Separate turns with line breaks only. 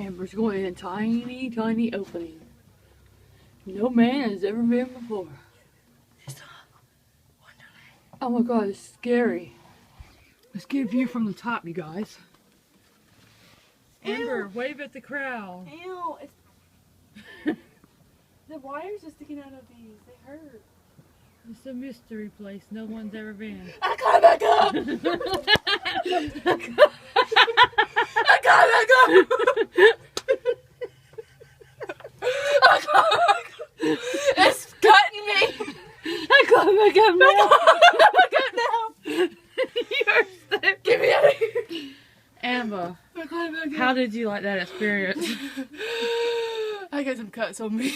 Amber's going in a tiny, tiny opening. No man has ever been before. Oh my god, it's scary. Let's get a view from the top, you guys. Amber, wave at the crowd.
Ew, it's... The wires are sticking out of these. They hurt.
It's a mystery place no one's ever been.
I got back up! I got back up! It's cutting me!
I got back up now.
Back up now!
You're sick.
Get me out of here!
Amber,
I got back up.
how did you like that experience?
I got some cuts on me.